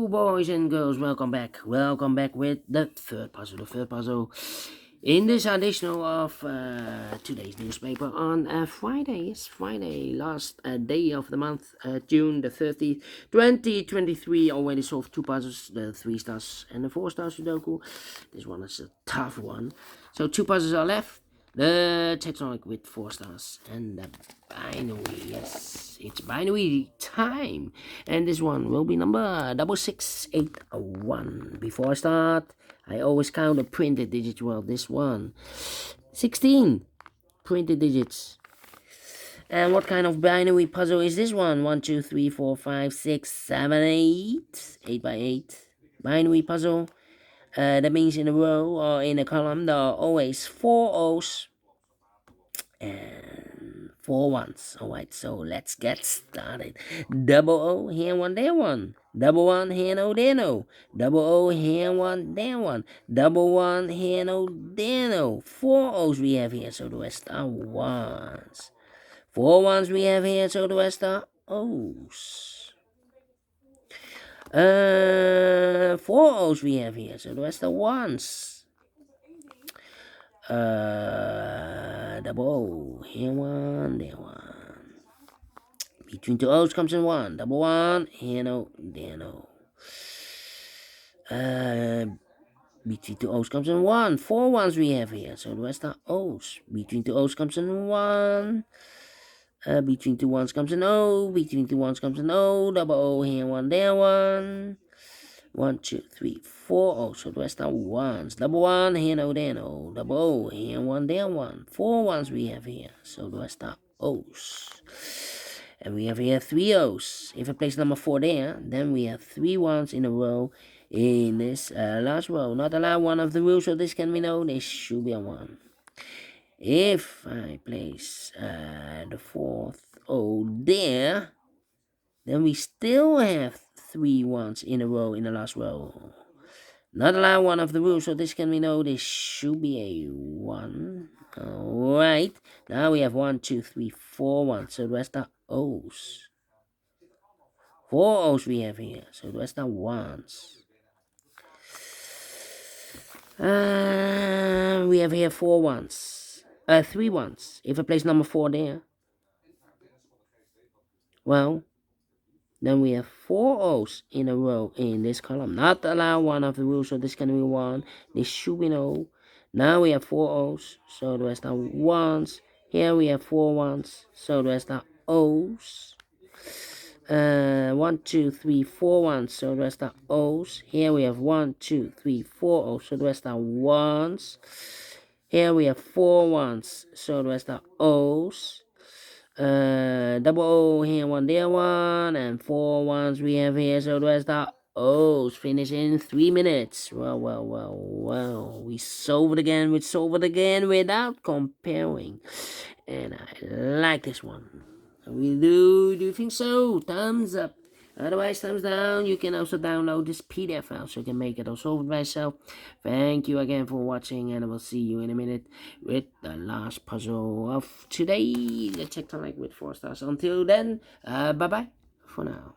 Hello boys and girls, welcome back with the third puzzle in this edition of today's newspaper on Friday. It's Friday, last day of the month, June the 30th, 2023. Already solved two puzzles, the 3 stars and the 4 star Sudoku. This one is a tough one, so 2 puzzles are left. The tectonic with 4 stars and the binary. Yes, it's binary time, and this one will be number 6681. Before I start, I always count the printed digits. Well, this one 16 printed digits. And what kind of binary puzzle is this one? 1 2 3 4 5 6 7 8 8 by 8 binary puzzle. That means in a row or in a column there are always 4 O's and 4 ones. Alright, so let's get started. Double O, here one, there one. Double one, here no, there no. Double O, here one, there one. Double one, here no, there no. 4 O's we have here, so the rest are ones. 4 ones we have here, so the rest are O's. 4 O's we have here, so the rest are ones. Double O, here one, there one. Between 2 O's comes in 1. Double one, here no, there no. Between 2 O's comes in 1. 4 ones we have here, so the rest are O's. Between 2 O's comes in 1. Between 2 ones comes an O. Between 2 ones comes an O. Double O, here one, there one. 1 2 3 4 O's, so the rest are ones. Double one, here no, there no. Double O, here one, there one. 4 ones we have here, so the rest are O's. And we have here 3 O's. If I place number 4 there, then we have 3 ones in a row in this last row. Not allowed one of the rules, so this can be known. This should be a 1. If I place the 4th O there, then we still have 3 ones in a row in the last row. Not allowed one of the rules, so this can be known. This should be a 1. Alright, now we have 1 2 3 4 ones, so the rest are O's. 4 O's we have here, so the rest are ones. We have here 4 ones. 3 ones. If I place number 4 there, well, then we have 4 O's in a row in this column. Not allow one of the rules, so this can be 1. This should be no. Now we have 4 O's, so the rest are ones. Here we have 4 ones, so the rest are O's. 1 2 3 4 ones, so the rest are O's. Here we have 1 2 3 4 O's, so the rest are ones. Here we have 4 ones, so the rest are O's. Double O, here one, there one, and 4 ones we have here, so the rest are O's. Finish in 3 minutes. Well. We solve it again without comparing. And I like this one. We do you think so? Thumbs up. Otherwise, thumbs down. You can also download this PDF file so you can make it or solve it by yourself. Thank you again for watching, and I will see you in a minute with the last puzzle of today. The tectonic with 4 stars. Until then, bye-bye for now.